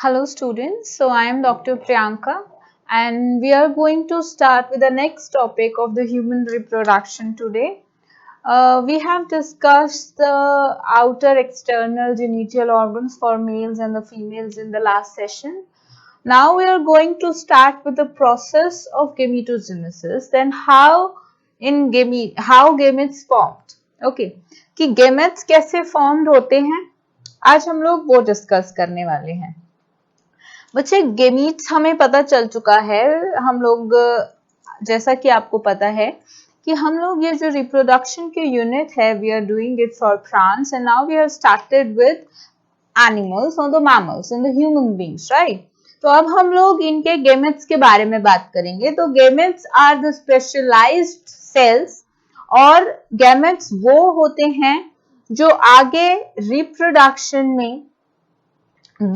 Hello students, so I am Dr. Priyanka and we are going to start with the next topic of the human reproduction today. We have discussed the outer external genital organs for males and the females in the last session. Now we are going to start with the process of gametogenesis, then how gametes formed. Okay, कि gametes कैसे formed होते हैं, आज हम लोग वो discuss करने वाले हैं। बच्चे गेमीट्स हमें पता चल चुका है, हम लोग जैसा कि आपको पता है कि हम लोग ये जो रिप्रोडक्शन के यूनिट है we are doing it for plants and now we are started with animals और the mammals and the human beings, right. तो अब हम लोग इनके गेमेट्स के बारे में बात करेंगे। तो gametes are the specialised cells और गेमेट्स वो होते हैं जो आगे रिप्रोडक्शन में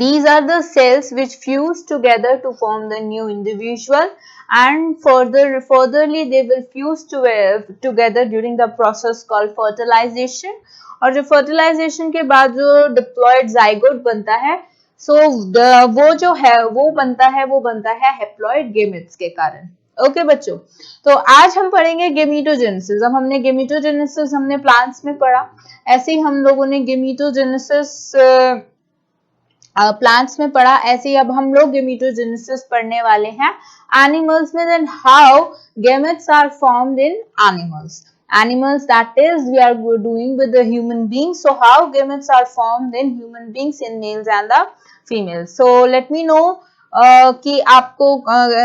these are the cells which fuse together to form the new individual and furtherly they will fuse together during the process called fertilization और जो fertilization के बाद जो diploid zygote बनता है वो जो है वो बनता है haploid gametes के कारण। ओके बच्चों, तो आज हम पढ़ेंगे गेमेटोजेनेसिस। अब हमने गेमेटोजेनेसिस हमने प्लांट्स में पढ़ा, ऐसे ही हम लोगों ने गेमेटोजेनेसिस प्लांट्स में पढ़ा, ऐसे ही अब हम लोग गेमेटोजेनेसिस पढ़ने वाले हैं एनिमल्स में। Then how gametes are formed in animals that is we are doing with the human beings. So how gametes are formed in human beings in males and the females. So let me know कि आपको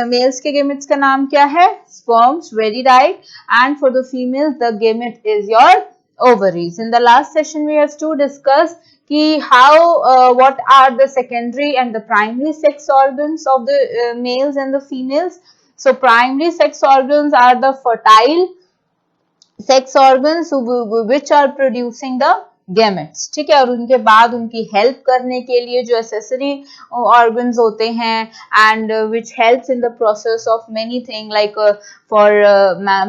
mails के gametes का नाम क्या है? sperms, very right. And for the females the gamete is your ovaries. In the last session we have to discuss कि how what are the secondary and the primary sex organs of the males and the females. So primary sex organs are the fertile sex organs which are producing the gametes, ठीक है। और उनके बाद उनकी help करने के लिए जो एसेसरी ऑर्गन्स होते हैं and which helps in the process of many things like for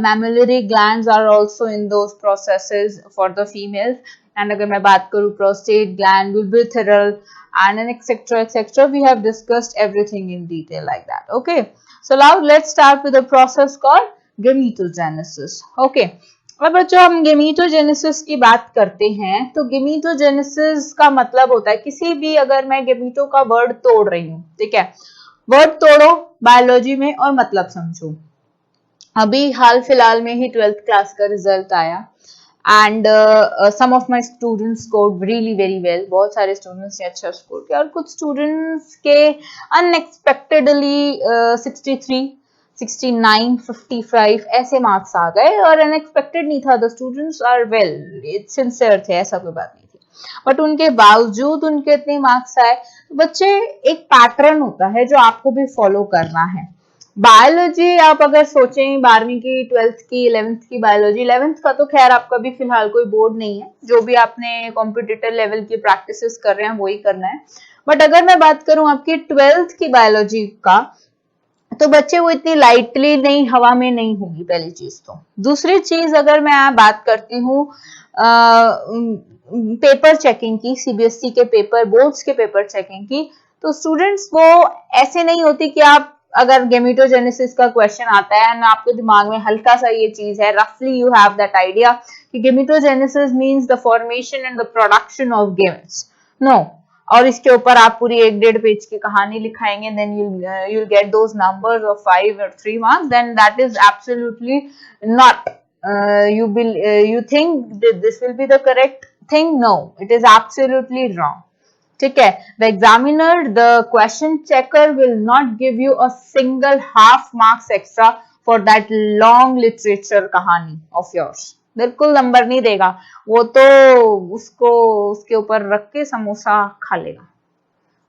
mammillary glands are also in those processes for the females. And अगर मैं बात करूँ prostate gland, vulvitral and etc. We have discussed everything in detail like that. Okay, so now let's start with the process called gametogenesis. Okay, अब बच्चों हम gametogenesis की बात करते हैं तो गेमेटोजेनेसिस का मतलब होता है किसी भी, अगर मैं गेमेटो का वर्ड तोड़ रही हूँ, ठीक है, वर्ड तोड़ो बायोलॉजी में और मतलब समझो। अभी हाल फिलहाल में ही 12th क्लास का रिजल्ट आया and some of my students scored really very well, बहुत सारे स्टूडेंट्स ने अच्छा स्कोर किया और कुछ स्टूडेंट्स के अनएक्सपेक्टेडली 63 69 55 ऐसे मार्क्स आ गए और अनएक्सपेक्टेड नहीं था। The students are well sincere थे, ऐसा कोई बात नहीं थी, बट उनके बावजूद उनके इतने मार्क्स आए। तो बच्चे एक पैटर्न होता है जो आपको भी फॉलो करना है। बायोलॉजी आप अगर सोचें 12वीं की 12th की 11th की बायोलॉजी, 11th का तो खैर आपका भी फिलहाल कोई बोर्ड नहीं है, जो भी आपने कॉम्पिटिटिव लेवल की प्रैक्टिसेस कर रहे हैं वही करना है। बट अगर मैं बात करूं आपकी 12th की बायोलॉजी का, तो बच्चे वो इतनी लाइटली नहीं, हवा में नहीं होगी, पहली चीज। तो दूसरी चीज अगर मैं बात करती हूँ पेपर चेकिंग की, सीबीएसई के पेपर, बोर्ड्स के पेपर चेकिंग की, तो स्टूडेंट्स वो ऐसे नहीं होती कि आप अगर गेमेटोजेनेसिस का क्वेश्चन आता है ना आपके दिमाग में हल्का सा ये चीज है, रफली यू हैव दैट आइडिया कि gametogenesis means the formation and the production of gametes. No, और इसके ऊपर आप पूरी 1-1.5 पेज की कहानी लिखाएंगे, then you'll get those numbers of 5 or 3 marks, then that is absolutely not you think that this will be the correct thing. No, it is absolutely wrong, ठीक है। The examiner, the question checker will not give you a single half marks extra for that long literature कहानी of yours, बिल्कुल number नहीं देगा वो, तो उसको उसके ऊपर रख के समोसा खा लेगा,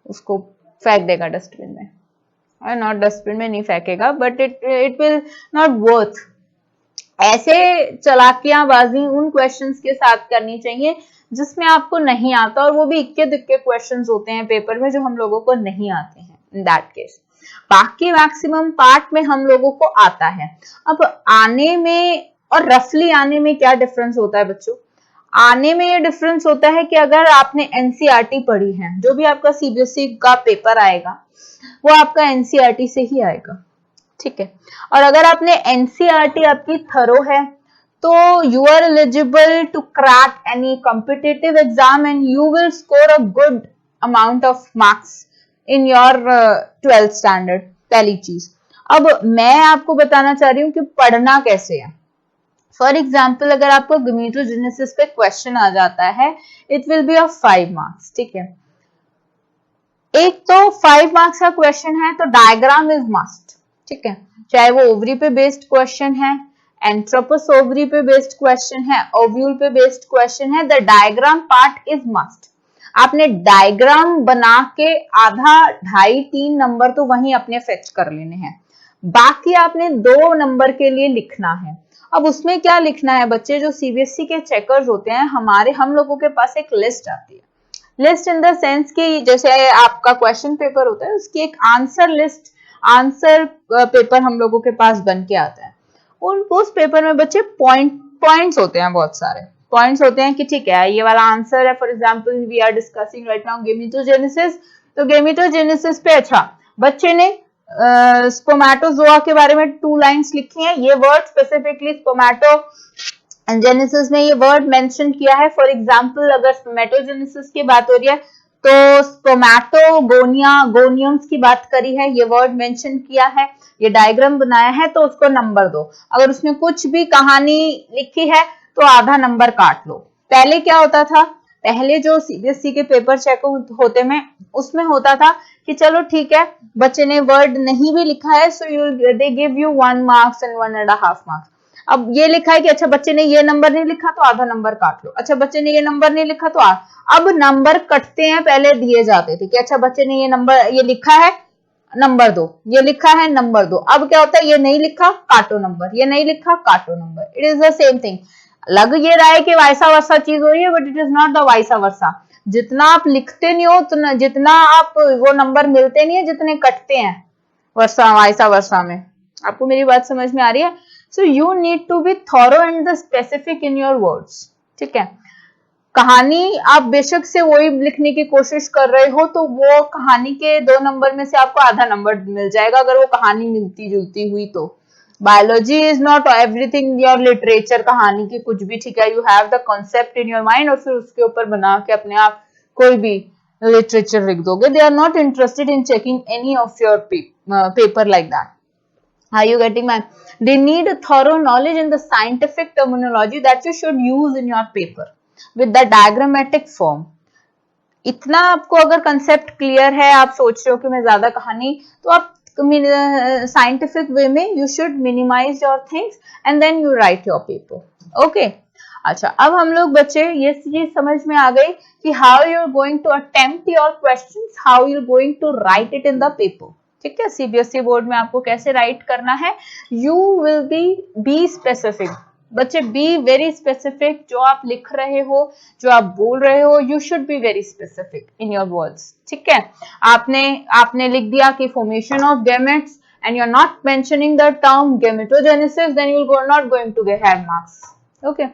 उसको फेंक देगा डस्टबिन में, और नॉट डस्टबिन में नहीं फेंकेगा, but it will not worth. ऐसे चालाकियां बाजी उन क्वेश्चंस के साथ करनी चाहिए जिसमें आपको नहीं आता, और वो भी इक्के दुक्के क्वेश्चंस होते हैं पेपर में जो हम लोगों को नहीं आते हैं। इन दैट केस बाकी मैक्सिमम पार्ट में हम लोगों को आता है। अब आने में और रफली आने में क्या डिफरेंस होता है बच्चों? आने में ये डिफरेंस होता है कि अगर आपने एनसीईआरटी पढ़ी है, जो भी आपका सीबीएसई का पेपर आएगा वो आपका एनसीईआरटी से ही आएगा, ठीक है। और अगर आपने एनसीईआरटी आपकी थरो है तो you are eligible to crack any competitive exam and you will score a good amount of marks in your 12th standard. पहली चीज। अब मैं आपको बताना चाह रही हूँ कि पढ़ना कैसे है। फॉर एग्जाम्पल अगर आपको गमीटोजेनेसिस पे क्वेश्चन आ जाता है, it will be of 5 marks, ठीक है। एक तो 5 मार्क्स का क्वेश्चन है तो डायग्राम इज मस्ट, ठीक है। चाहे वो ओवरी पे बेस्ड क्वेश्चन है, एंट्रोपस ओवरी पे बेस्ड क्वेश्चन है, ओव्यूल पे बेस्ड क्वेश्चन है, the diagram part is must. आपने डायग्राम बना के आधा 2.5-3 नंबर तो वहीं अपने फेच कर लेने हैं, बाकी आपने 2 नंबर के लिए लिखना है। अब उसमें क्या लिखना है बच्चे, जो सीबीएसई के चेकर्स होते हैं हम लोगों के पास एक लिस्ट आती है। लिस्ट इन द सेंस कि जैसे आपका क्वेश्चन पेपर होता है उसकी एक आंसर लिस्ट, आंसर पेपर हम लोगों के पास बन के आता है। उस पेपर में बच्चे पॉइंट्स होते हैं, बहुत सारे पॉइंट्स होते हैं कि ठीक है ये वाला आंसर है। For example we are discussing right now gametogenesis, तो गेमेटोजेनेसिस पे अच्छा बच्चे ने स्पोमैटोजोआ के बारे में 2 लाइन्स लिखी हैं। ये वर्ड स्पेसिफिकली स्पोमैटोजेनेसिस में ये वर्ड मेंशन किया है। फॉर एग्जांपल अगर स्पोमैटोजेनेसिस की बात हो रही है तो स्पोमैटोगोनिया, गोनियम्स की बात करी है, ये वर्ड मेंशन किया है, ये डायग्राम बनाया है, तो उसको नंबर दो। अगर उसमें कुछ भी कहानी लिखी है तो आधा नंबर काट लो। पहले क्या होता था, पहले जो सीबीएसई के पेपर चेक होते में उसमें होता था कि चलो ठीक है बच्चे ने वर्ड नहीं भी लिखा है so they give you 1 marks and 1.5 marks. अब ये लिखा है कि अच्छा बच्चे ने ये नंबर नहीं लिखा तो आधा नंबर काट लो, अच्छा बच्चे ने ये नंबर नहीं लिखा तो अब नंबर कटते हैं, पहले दिए जाते थे कि अच्छा बच्चे ने ये नंबर ये लिखा है नंबर दो, ये लिखा है नंबर दो। अब क्या होता है, ये नहीं लिखा काटो नंबर, ये नहीं लिखा काटो number. It is the same thing. लग ये रहा है कि वाइसा वर्सा चीज हो रही है but it is not the vice versa. जितना आप लिखते नहीं हो उतना, जितना आप वो नंबर मिलते नहीं है जितने कटते हैं वर्सा वाइसा वर्सा में। आपको मेरी बात समझ में आ रही है? So you need to be thorough and the specific in your words, ठीक है। कहानी आप बेशक से वही लिखने की कोशिश कर रहे हो तो वो कहानी के 2 नंबर में से आपको आधा नंबर मिल जाएगा अगर वो कहानी मिलती जुलती हुई तो। Biology is not everything your literature, कहानी की कुछ भी, ठीक है। You have the concept in your mind और फिर उसके ऊपर बना के अपने आप कोई भी लिटरेचर लिख दोगे। They are not interested in checking any of your paper like that. Are you getting my? They need a thorough knowledge in the scientific terminology that you should use in your paper with the diagrammatic form. इतना आपको अगर concept clear है, आप सोच रहे हो कि मैं ज्यादा कहानी, तो आप साइंटिफिक वे में you should minimise your things and then you write your paper. Okay, अच्छा अब हम लोग बच्चे ये चीज समझ में आ गई कि how you are going to attempt your questions, how you are going to write it in the paper, ठीक है। सीबीएसई बोर्ड में आपको कैसे राइट करना है, यू विल बी स्पेसिफिक। बच्चे बी वेरी स्पेसिफिक, जो आप लिख रहे हो, जो आप बोल रहे हो, you should be very specific in your words, ठीक है। आपने लिख दिया कि formation of gametes and you are not mentioning the term gametogenesis, then you are not going to have marks, okay.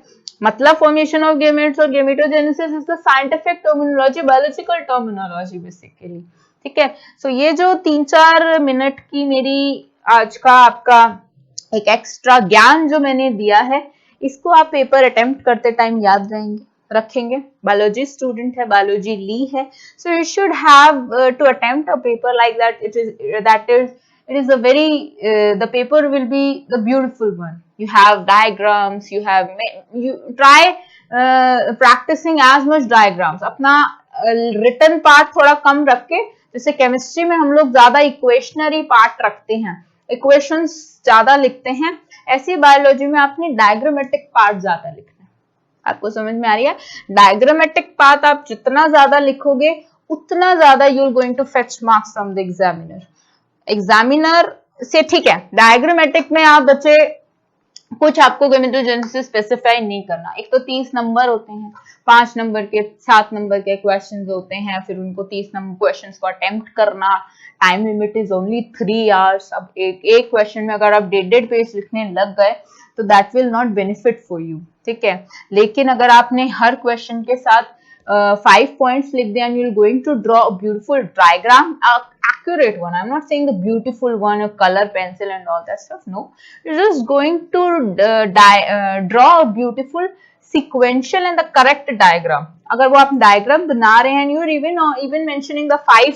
मतलब फॉर्मेशन ऑफ गैमेट्स और gametogenesis is the scientific terminology, biological terminology basically, ठीक है। सो ये जो 3-4 minute की मेरी आज का आपका एक एक्स्ट्रा ज्ञान जो मैंने दिया है, इसको आप पेपर अटेम्प्ट करते टाइम याद रखेंगे। बायोलॉजी स्टूडेंट है, बायोलॉजी ली है, so you should have to attempt a paper like that. It is a very the paper will be the beautiful one. You have diagrams, you try practicing as much diagrams. अपना written part थोड़ा कम रख के, जैसे chemistry में हम लोग ज्यादा इक्वेशनरी part रखते हैं, इक्वेशंस ज्यादा लिखते हैं, ऐसी बायोलॉजी में आपने डायग्रामेटिक पार्ट ज्यादा लिखना है। आपको समझ में आ रही है? डायग्रामेटिक पार्ट आप जितना ज्यादा लिखोगे उतना ज्यादा you are going to fetch marks from the examiner से, ठीक है। डायग्रामेटिक में आप बच्चे कुछ आपको गेमेटोजेनेसिस स्पेसिफाई नहीं करना। एक तो 30 नंबर होते हैं, 5 नंबर के 7 नंबर के क्वेश्चंस होते हैं, फिर उनको 30 नंबर क्वेश्चंस को अटेम्प्ट करना, time limit is only 3 hours. अब एक क्वेश्चन में अगर आप 1.5 पेज लिखने लग गए तो that will not benefit for you, ठीक है। लेकिन अगर आपने हर क्वेश्चन के साथ 5 points लिख दिया and you're going to draw a beautiful diagram, accurate one, I'm not saying the beautiful one, a color pencil and all that stuff, no, you're just going to draw a beautiful sequential and the correct diagram. अगर वो आप diagram बना रहे हैं and you're even mentioning the 5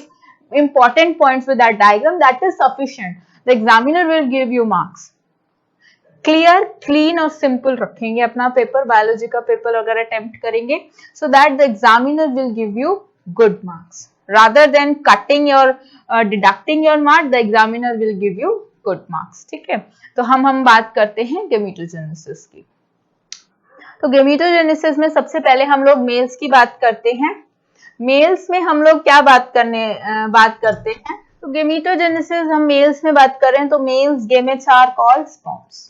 important points with that diagram, that is sufficient. The examiner will give you marks. Clear, clean और simple रखेंगे अपना paper, biology का पेपर अगर अटेम्प्ट करेंगे, so that the examiner will give you good marks rather than cutting your deducting your mark, the examiner will give you good marks, ठीक है। तो हम बात करते हैं गेमेटोजेनेसिस की। तो गेमेटोजेनेसिस में सबसे पहले हम लोग मेल्स की बात करते हैं। मेल्स में हम लोग क्या बात करते हैं, तो गेमेटोजेनेसिस हम मेल्स में बात कर रहे हैं, तो males gametes are called sperms.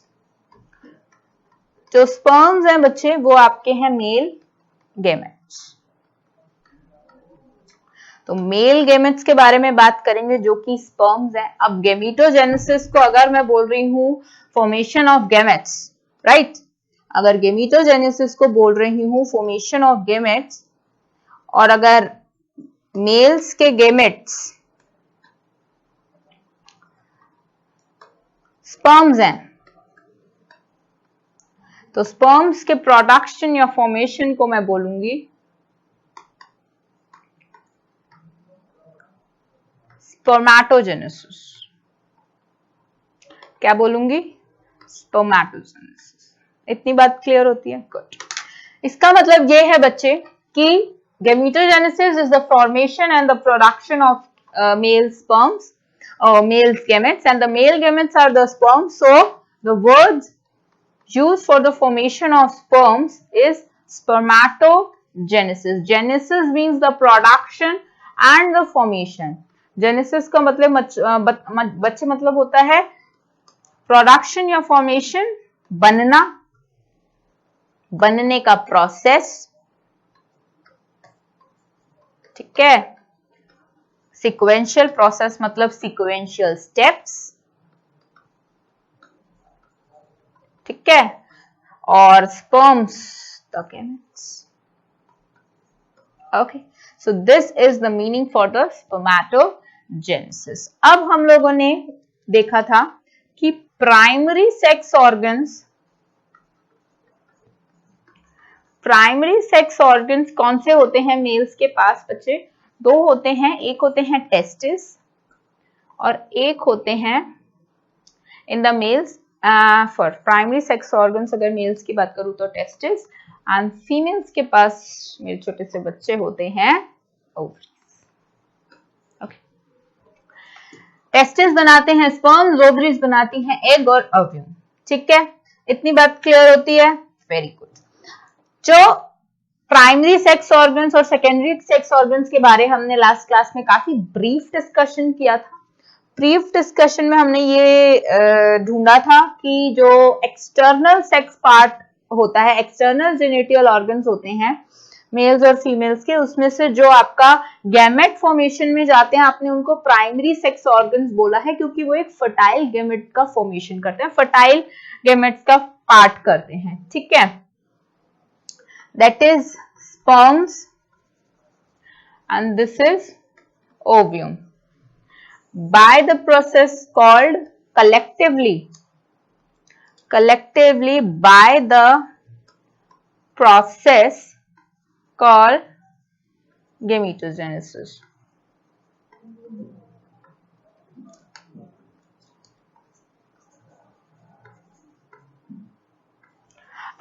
जो स्पर्म्स हैं बच्चे वो आपके हैं मेल गेमेट्स। तो मेल गेमेट्स के बारे में बात करेंगे जो कि स्पर्म्स हैं। अब गेमेटोजेनेसिस को अगर मैं बोल रही हूं फॉर्मेशन ऑफ गेमेट्स, राइट, अगर गेमेटोजेनेसिस को बोल रही हूं फॉर्मेशन ऑफ गेमेट्स, और अगर मेल्स के गेमेट्स स्पर्म्स हैं, तो स्पर्म्स के प्रोडक्शन या फॉर्मेशन को मैं बोलूंगी स्पर्मेटोजेनेसिस। क्या बोलूंगी? स्पर्मेटोजेनेसिस। इतनी बात क्लियर होती है? गुड। इसका मतलब ये है बच्चे कि gametogenesis is the formation and the production of male sperms or male gametes, and the male gametes are the sperms. So the words used for the formation of sperms is spermatogenesis. Genesis means the production and the formation. Genesis का मतलब बच्चे मतलब होता है production या formation, बनना, बनने का प्रोसेस, ठीक है। सीक्वेंशियल प्रोसेस मतलब सीक्वेंशियल स्टेप्स, ठीक है। और sperms the gametes. Okay, so this is the meaning for the spermatogenesis. अब हम लोगों ने देखा था कि प्राइमरी सेक्स ऑर्गन्स कौन से होते हैं मेल्स के पास बच्चे? दो होते हैं, एक होते हैं टेस्टिस और एक होते हैं in the mails. For primary sex organs अगर मेल्स की बात करूं तो टेस्टिस, एंड फीमेल्स के पास मेरे छोटे से बच्चे होते हैं ओवरीज। ओके, टेस्टिस बनाते हैं स्पर्म्स, ओवरीज बनाती हैं एग और ओव्यूम, ठीक है। इतनी बात क्लियर होती है? Very good. जो प्राइमरी सेक्स ऑर्गन्स और सेकेंडरी सेक्स ऑर्गन्स के बारे हमने लास्ट क्लास में काफी ब्रीफ डिस्कशन किया था। ब्रीफ डिस्कशन में हमने ये ढूंढा था कि जो एक्सटर्नल सेक्स पार्ट होता है, एक्सटर्नल जेनिटल ऑर्गन्स होते हैं मेल्स और फीमेल्स के, उसमें से जो आपका गैमेट फॉर्मेशन में जाते हैं, आपने उनको प्राइमरी सेक्स ऑर्गन्स बोला है क्योंकि वो एक फर्टाइल गैमेट का फॉर्मेशन करते हैं, फर्टाइल गैमेट्स का पार्ट करते हैं, ठीक है। That is sperms and this is ovum. By the process called collectively by the process called gametogenesis.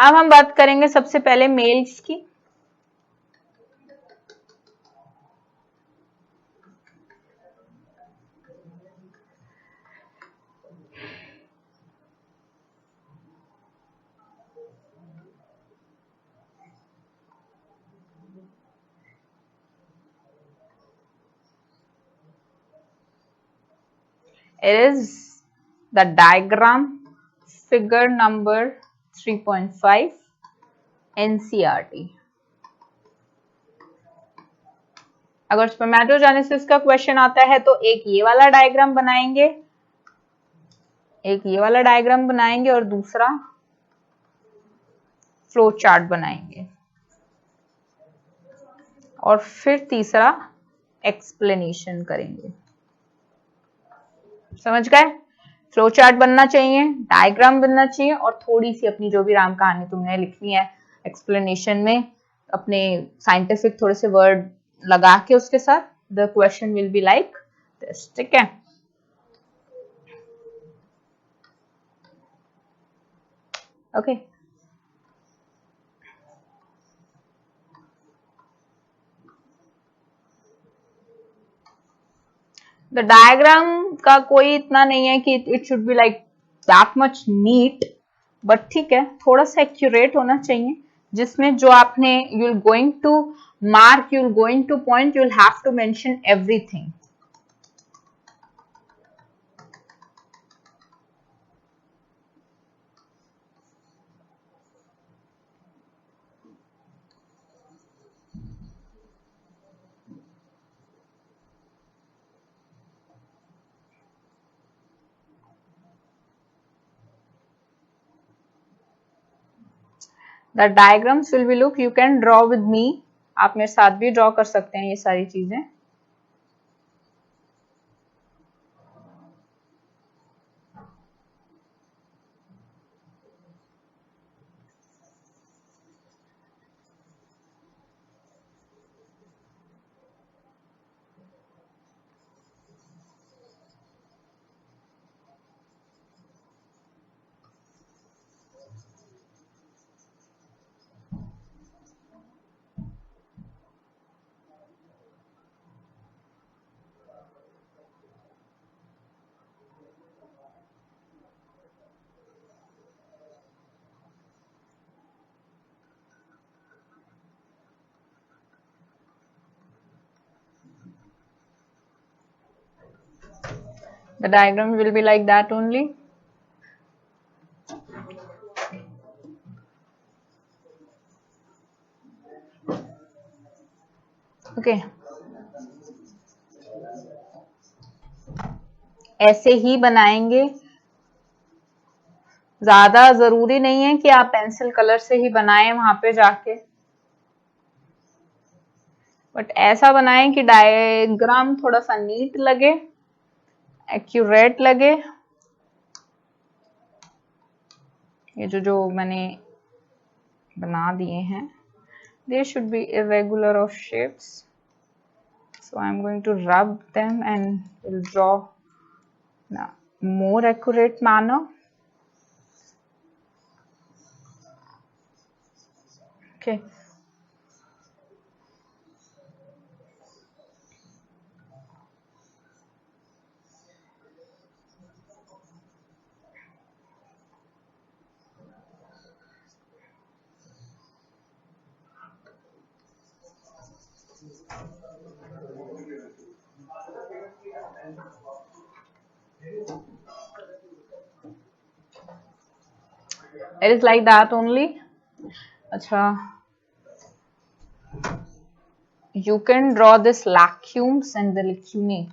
अब हम बात करेंगे सबसे पहले मेल्स की। It is the diagram figure number 3.5 NCERT। अगर स्पर्मेटोजेनेसिस का क्वेश्चन आता है तो एक ये वाला डायग्राम बनाएंगे, और दूसरा फ्लो चार्ट बनाएंगे और फिर तीसरा एक्सप्लेनेशन करेंगे। समझ गए? फ्लो चार्ट बनना चाहिए, डायग्राम बनना चाहिए और थोड़ी सी अपनी जो भी राम कहानी तुमने लिखनी है एक्सप्लेनेशन में अपने साइंटिफिक थोड़े से वर्ड लगा के उसके साथ the question will be like this. ठीक है, ओके। द डायग्राम का कोई इतना नहीं है कि it should be like that much neat, but ठीक है, थोड़ा सा एक्यूरेट होना चाहिए, जिसमें जो आपने you will going to mark, you will going to point, you will have to mention everything. The diagrams will be look, you can draw with me, आप मेरे साथ भी ड्रॉ कर सकते हैं ये सारी चीजें। The diagram will be like that only. Okay. ऐसे ही बनाएंगे, ज्यादा जरूरी नहीं है कि आप पेंसिल कलर से ही बनाएं वहां पे जाके, बट ऐसा बनाएं कि डायग्राम थोड़ा सा नीट लगे, एक्यूरेट लगे। ये जो मैंने बना दिए हैं, they should be irregular of shapes, so I'm going to rub them and will draw in a more accurate manner. Okay. It is like that only. Acha, you can draw this lacunes and the lacunae.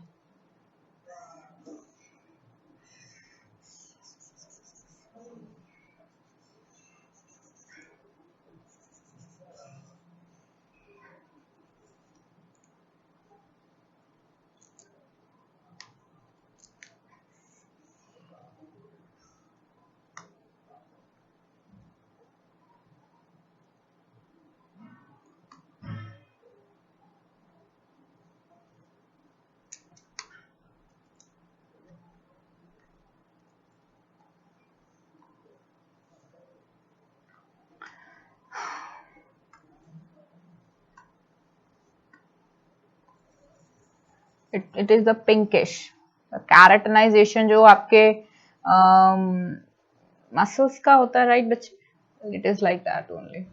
It is the pinkish, the keratinization जो आपके muscles का होता है, right बच्चे? It is like that only.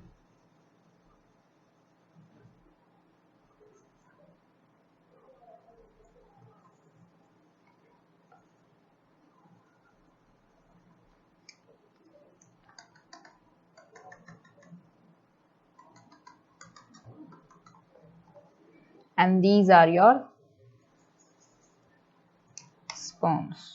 And these are your sperms.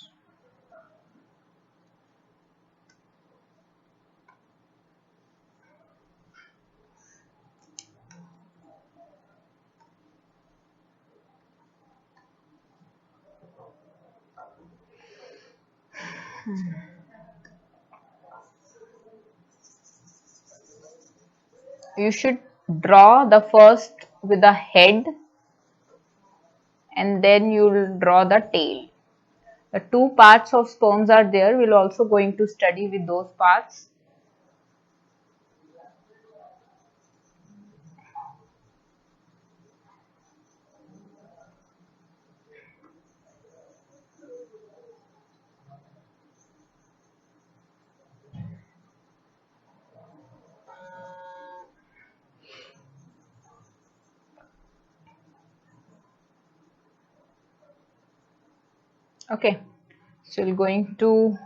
You should draw the first with the head and then you'll draw the tail. The two parts of sperms are there. We'll also going to study with those parts. Okay, so we're going to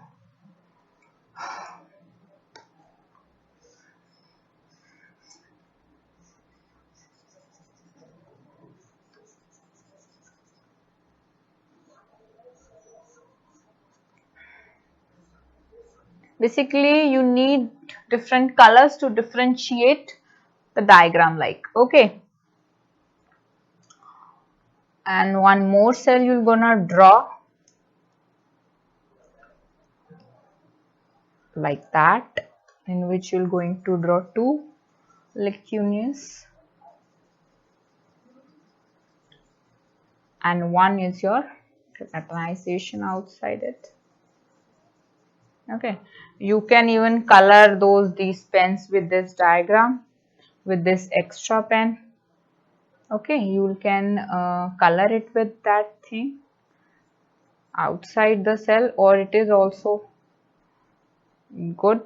basically you need different colors to differentiate the diagram like, okay. And one more cell you're gonna draw like that, in which you're going to draw two lacunae and one is your keratinization outside it. Okay, you can even color these pens with this diagram, with this extra pen. Okay, you can color it with that thing outside the cell, or it is also good.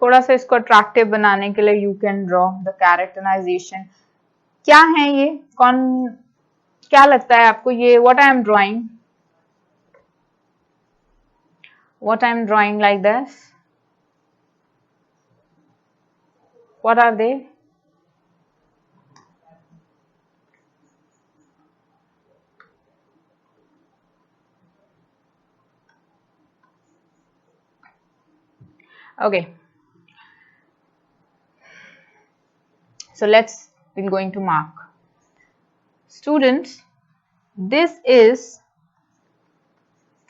थोड़ा सा इसको attractive बनाने के लिए you can draw the keratinisation. क्या है ये, कौन क्या लगता है आपको ये what I am drawing, what I am drawing like this, what are they? Okay, so we're going to mark. Students, this is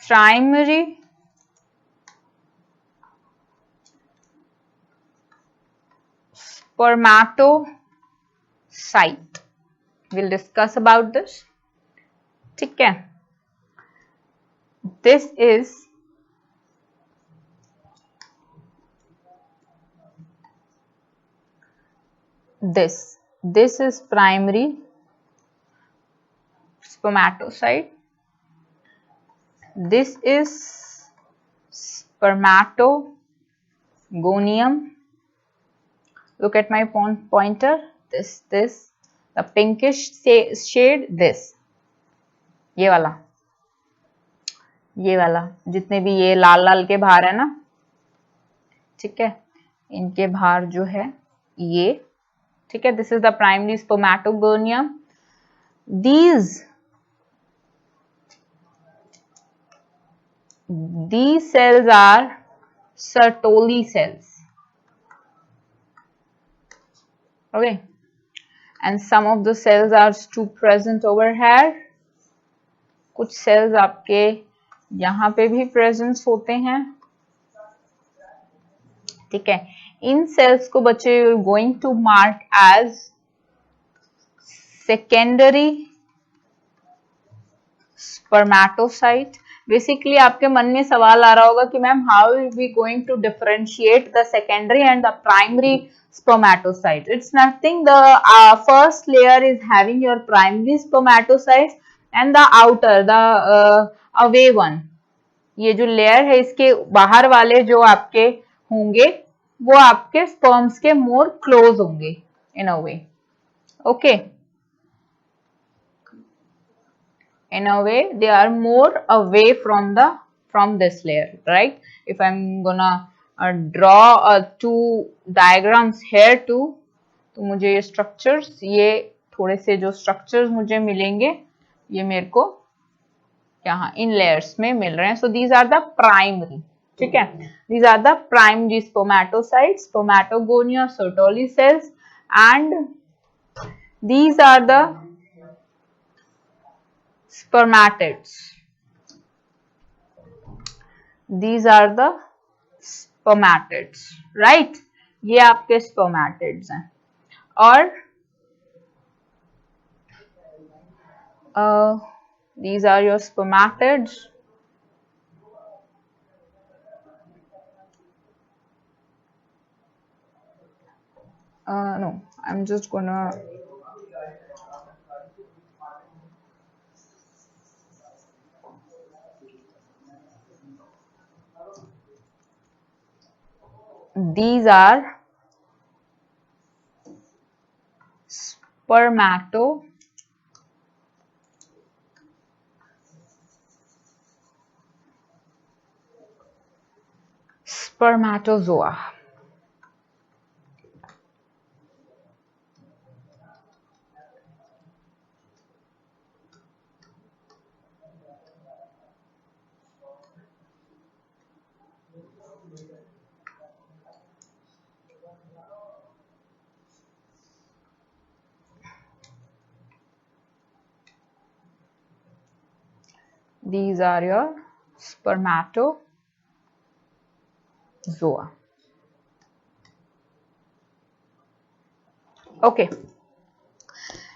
primary spermatocyte. We'll discuss about this. ठीक है, this is this is primary spermatocyte. This is spermatogonium. Look at my pointer. This the pinkish shade. This ये वाला जितने भी ये लाल लाल के बाहर है ना, ठीक है, इनके बाहर जो है ये, ठीक है, this is the primary spermatogonium. These cells are Sertoli cells. Okay, and some of the cells are too present over here. कुछ cells आपके यहाँ पे भी presence होते हैं, ठीक है. इन cells को बच्चे you are going to mark as secondary spermatocyte. Basically आपके मन में सवाल आ रहा होगा कि ma'am how will we going to differentiate the secondary and the primary spermatocyte. It's nothing. The first layer is having your primary spermatocytes and the outer, the away one. ये जो लेयर है इसके बाहर वाले जो आपके होंगे वो आपके sperms के more close होंगे in a way. Okay. In a way they are more away from this layer, right? If I'm gonna draw two diagrams here too, तो मुझे ये structures, ये थोड़े से जो structures मुझे मिलेंगे ये मेरे को यहाँ इन layers में मिल रहे हैं. So these are the primary, ठीक है, these are the primary spermatocytes, spermatogonia, Sertoli cells, and these are the spermatids. these are the spermatids, right? ये आपके spermatids हैं. और these are your spermatids. No, I'm just gonna these are spermatozoa. These are your spermatozoa. Okay.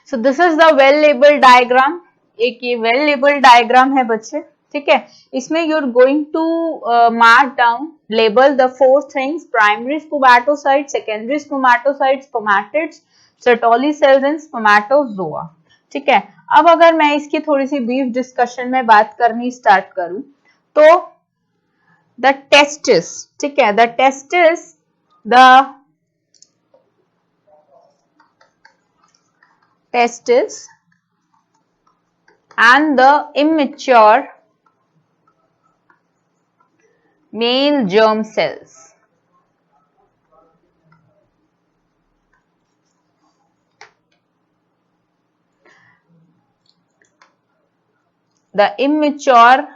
So this is the well labeled diagram. एक ये well labeled diagram है बच्चे, ठीक है. इसमें you're going to mark down, label the four things: primary spermatocyte, secondary spermatocyte, spermatids, Sertoli cells and spermatozoa. ठीक है. अब अगर मैं इसकी थोड़ी सी ब्रीफ डिस्कशन में बात करनी स्टार्ट करूं तो द टेस्टिस, ठीक है, the testis, the testis and the immature male germ cells. The immature,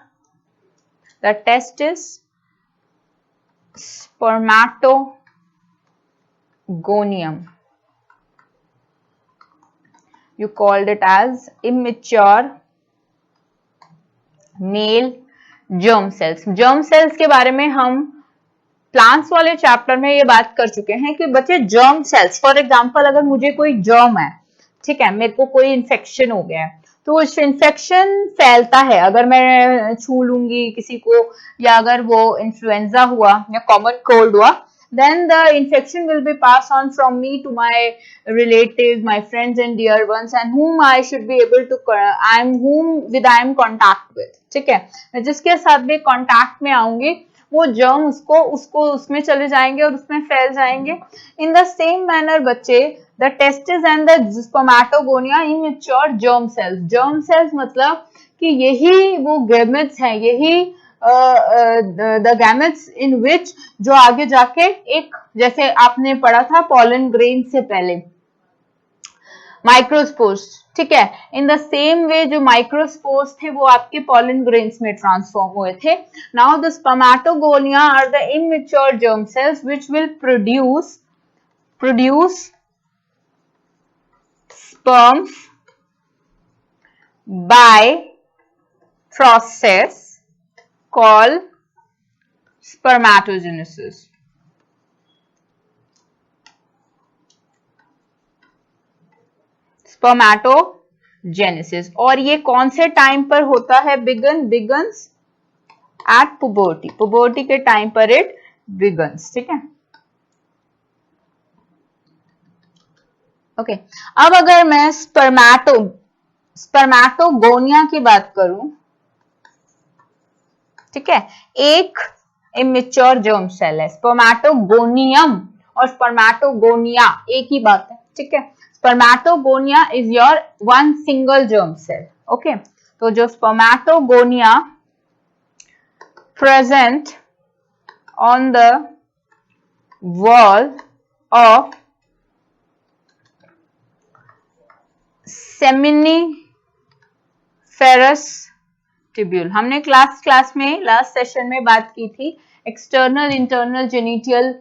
the testis, spermatogonium. You called it as immature male germ cells. Germ cells के बारे में हम प्लांट्स वाले चैप्टर में ये बात कर चुके हैं कि बच्चे germ cells, फॉर एग्जांपल अगर मुझे कोई germ है, ठीक है, मेरे को कोई इन्फेक्शन हो गया है तो उस इन्फेक्शन फैलता है, अगर मैं छू लूंगी किसी को या अगर वो इन्फ्लुएंजा हुआ या कॉमन कोल्ड हुआ, then the infection will be passed on from me to my relatives, my friends and dear ones, and whom I should be able to I am contact with. ठीक है, मैं जिसके साथ भी contact में आऊंगी वो जर्म उसको उसमें चले जाएंगे और उसमें फैल जाएंगे. इन द सेम मैनर बच्चे the testis and the spermatogonia immature germ cells. Germ cells मतलब कि यही वो गैमेट्स हैं, यही the gametes in which जो आगे जाके एक, जैसे आपने पढ़ा था pollen grain से पहले माइक्रोस्पोर्स, ठीक है, इन द सेम वे जो माइक्रोस्पोर्स थे वो आपके pollen grains में ट्रांसफॉर्म हुए थे. Now the spermatogonia are the immature germ cells which will produce sperms by process called spermatogenesis. Spermatogenesis. और ये कौन से टाइम पर होता है? begins at puberty. puberty के टाइम पर it begins. ठीक है, ओके. अब अगर मैं स्पर्मेटोगोनिया की बात करूं, ठीक है, एक इमेच्योर जर्म सेल है. स्पर्मेटोगोनियम और स्पर्मेटोगोनिया एक ही बात है, ठीक है. Spermatogonia is your one single germ cell. Okay, तो जो spermatogonia present on the wall of seminiferous tubule. हमने क्लास में लास्ट सेशन में बात की थी external internal genital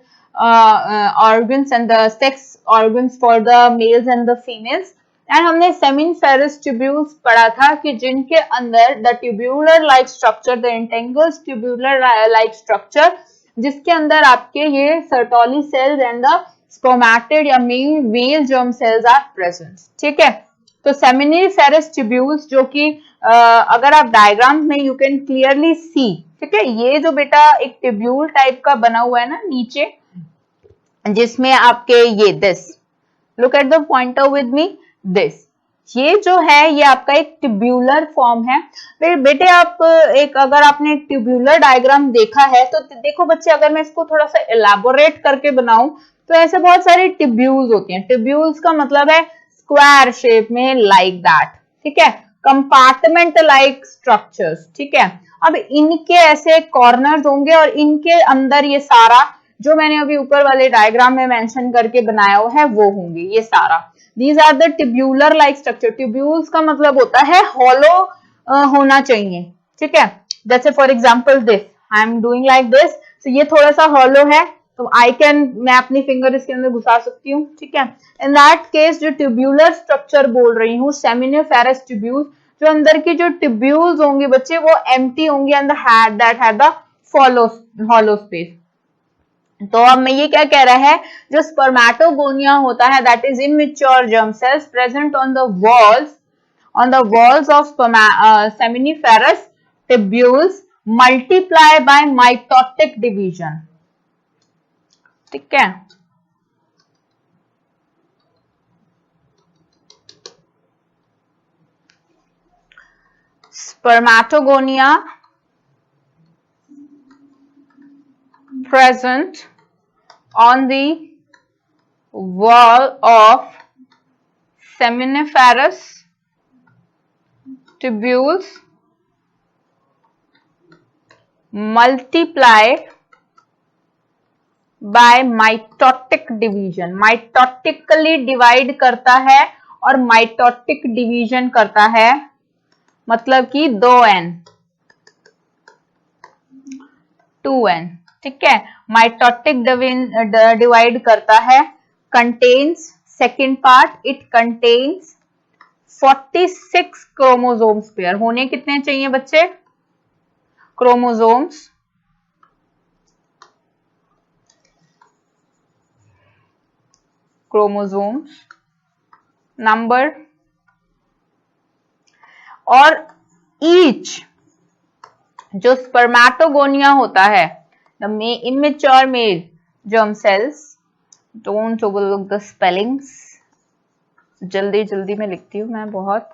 organs and the sex organs for the males and the females. And हमने seminiferous tubules पढ़ा था कि जिनके अंदर the tubular like structure, the entangles tubular like structure, जिसके अंदर आपके ये Sertoli cells and the spermatid या male germ cells are present. ठीक है, तो सेमिनिफेरस ट्यूब्यूल्स जो कि अगर आप डायग्राम में यू कैन क्लियरली सी, ठीक है, ये जो बेटा एक ट्यूब्यूल टाइप का बना हुआ है ना नीचे, जिसमें आपके ये this, look at the pointer with me, this, ये जो है ये आपका एक ट्यूब्यूलर फॉर्म है। फिर बेटे आप एक, अगर आपने एक ट्यूब्यूलर डायग्राम देखा है तो देखो बच्चे, अगर मैं इसको थोड़ा सा एलैबोरेट करके बनाऊं तो ऐसे बहुत सारे ट्यूब्यूल्स होती हैं। ट्यूब्यूल्स का मतलब है स्क्वायर शेप में, लाइक दैट, ठीक है, कंपार्टमेंट लाइक स्ट्रक्चर्स। ठीक है, अब इनके ऐसे कॉर्नर्स होंगे और इनके अंदर ये सारा जो मैंने अभी ऊपर वाले डायग्राम में मेंशन करके बनाया हुआ है वो होंगे ये सारा। These are the tubular like structure. Tubules का मतलब होता है hollow होना चाहिए। ठीक है, जैसे for example this, I am doing like this, तो ये थोड़ा सा hollow है, तो मैं अपनी फिंगर इसके अंदर घुसा सकती हूँ। ठीक है, इन दैट केस जो ट्यूब्यूलर स्ट्रक्चर बोल रही हूँ, सेमिनिफेरस ट्यूब्यूल्स, जो अंदर की जो ट्यूब्यूल्स होंगे बच्चे वो एम्प्टी होंगे and that had the hollow space। तो अब मैं ये क्या कह रहा है, जो स्पर्मेटोगोनिया होता है that is immature germ cells present on the walls of seminiferous tubules multiply by mitotic division. ठीक है, spermatogonia present on the wall of seminiferous tubules multiply by mitotic division। Mitotically divide करता है और mitotic division करता है, मतलब कि 2n 2n। ठीक है, माइटोटिक डिवाइड करता है, contains, second part, it contains 46 chromosomes pair. होने कितने चाहिए बच्चे क्रोमोसोम्स? नंबर, और ईच जो स्पर्मेटोगोनिया होता है, the immature male germ cells, don't overlook the spellings, जल्दी में लिखती हूँ मैं बहुत।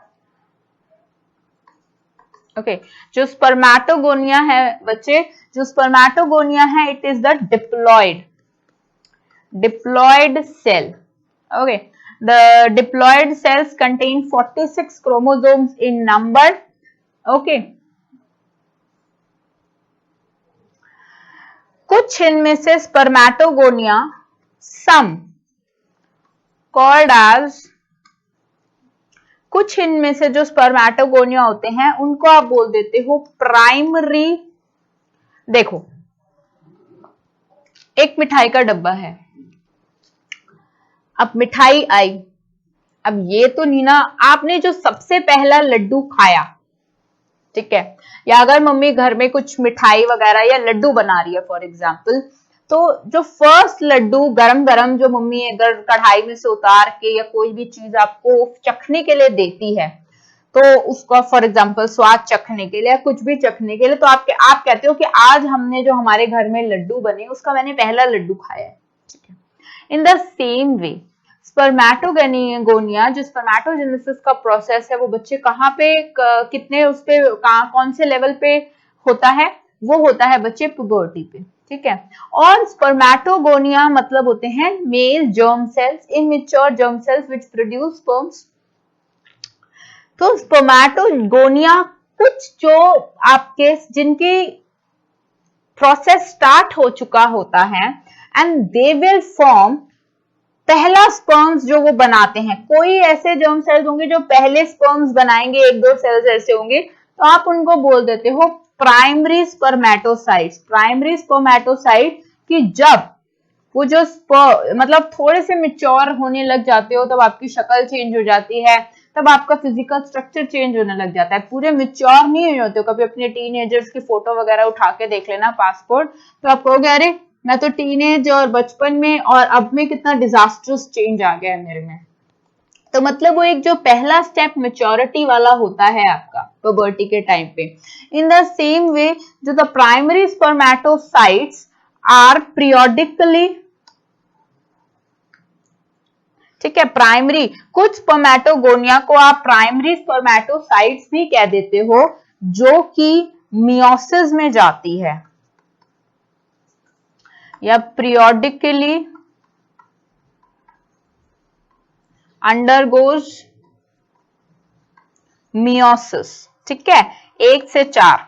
ओके, जो स्पर्मेटोगोनिया है बच्चे, जो स्पर्मेटोगोनिया है it is the diploid cell. Okay, the diploid cells contain 46 chromosomes in number। Okay, कुछ इनमें से स्पर्मेटोगोनिया, सम कॉल्ड एज, कुछ इनमें से जो स्पर्मेटोगोनिया होते हैं उनको आप बोल देते हो प्राइमरी। देखो, एक मिठाई का डब्बा है, अब मिठाई आई, अब ये तो नहीं ना आपने जो सबसे पहला लड्डू खाया, ठीक है, या अगर मम्मी घर में कुछ मिठाई वगैरह या लड्डू बना रही है फॉर एग्जाम्पल, तो जो फर्स्ट लड्डू गरम गरम जो मम्मी अगर कढ़ाई में से उतार के या कोई भी चीज आपको चखने के लिए देती है, तो उसका फॉर एग्जाम्पल स्वाद चखने के लिए या कुछ भी चखने के लिए, तो आप कहते हो कि आज हमने जो हमारे घर में लड्डू बने उसका मैंने पहला लड्डू खाया है। ठीक है, in the same way spermatogonia, जो स्पर्मेटोजेनेसिस का प्रोसेस है वो बच्चे कहाँ पे कितने उस पे कौन से लेवल पे होता है, वो होता है बच्चे पुबर्टी पे। ठीक है, और स्पर्मेटोगोनिया मतलब होते हैं mail germ sales, immature germ cells which produce sperms. तो स्पर्मेटोगोनिया कुछ जो आपके जिनकी प्रोसेस स्टार्ट हो चुका होता है एंड दे विल फॉर्म पहला स्पर्म्स जो वो बनाते हैं। कोई ऐसे जर्म सेल्स होंगे जो पहले स्पर्म्स बनाएंगे, एक दो सेल्स ऐसे होंगे, तो आप उनको बोल देते हो प्राइमरी स्पर्मेटोसाइट्स। प्राइमरी स्पर्मेटोसाइट कि जब वो जो मतलब थोड़े से मेच्योर होने लग जाते हो तब आपकी शक्ल चेंज हो जाती है, तब आपका फिजिकल स्ट्रक्चर चेंज होने लग जाता है, पूरे मेच्योर नहीं होते हो। कभी अपने टीनेजर्स की फोटो वगैरह उठा के देख लेना पासपोर्ट, तो आप कहोगे अरे मैं तो टीनेज और बचपन में और अब में कितना डिजास्टर्स चेंज आ गया है मेरे में। तो मतलब वो एक जो पहला स्टेप मेच्योरिटी वाला होता है आपका प्यूबर्टी के टाइम पे। इन द सेम वे जो the primary spermatocytes are periodically, ठीक है, प्राइमरी, कुछ स्पर्मेटोगोनिया को आप प्राइमरी स्पर्मेटोसाइट्स भी कह देते हो, जो कि मियोसिस में जाती है या पीरियोडिकली अंडरगोज मियोसिस, ठीक है, 1 से 4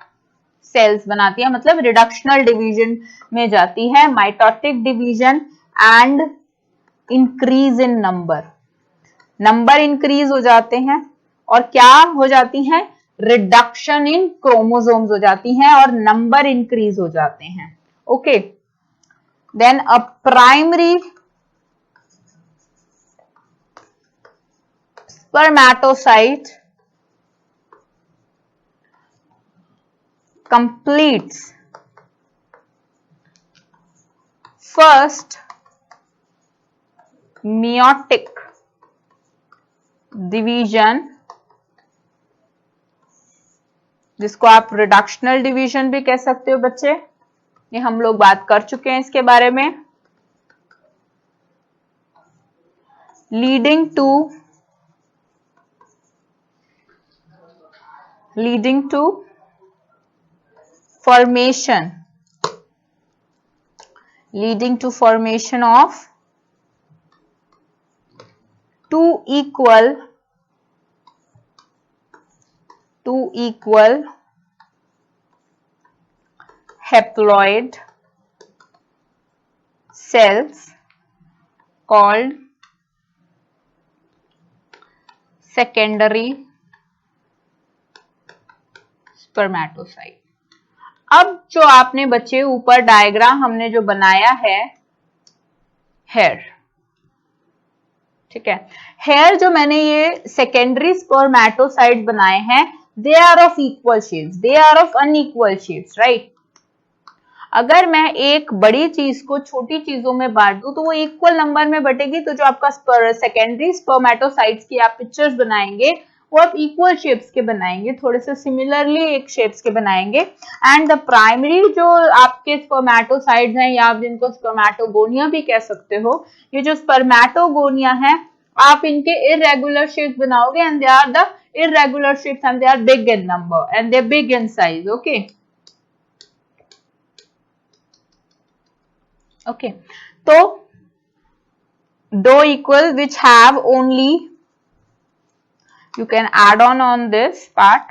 सेल्स बनाती है, मतलब रिडक्शनल डिवीजन में जाती है, mitotic division and increase in number increase हो जाते हैं, और क्या हो जाती हैं, रिडक्शन इन क्रोमोसोम्स हो जाती हैं और नंबर इंक्रीज हो जाते हैं। Okay, then a primary spermatocyte completes first meiotic division, जिसको आप रिडक्शनल डिवीजन भी कह सकते हो बच्चे, ये हम लोग बात कर चुके हैं इसके बारे में, leading to formation of two equal haploid cells called secondary spermatocyte. अब जो आपने बच्चे ऊपर डायग्राम हमने जो बनाया है हेयर, ठीक है, हेयर जो मैंने ये सेकेंडरी स्पर्मेटोसाइट बनाए हैं, they are of equal shapes, they are of unequal shapes, right. अगर मैं एक बड़ी चीज को छोटी चीजों में बांट दूं तो वो इक्वल नंबर में बटेगी, तो जो आपका सेकेंडरी स्पर्मेटोसाइट्स की आप पिक्चर्स बनाएंगे वो आप इक्वल शेप्स के बनाएंगे, थोड़े से सिमिलरली एक शेप्स के बनाएंगे। एंड द प्राइमरी जो आपके स्पर्मेटोसाइट्स हैं, या आप जिनको स्पर्मेटोगोनिया भी कह सकते हो, ये जो स्पर्मेटोगोनिया है आप इनके इरेगुलर शेप्स बनाओगे, and they are the irregular shapes and they are big in number and they are big in size. Okay okay, तो दो equal which have only, you can add on this part,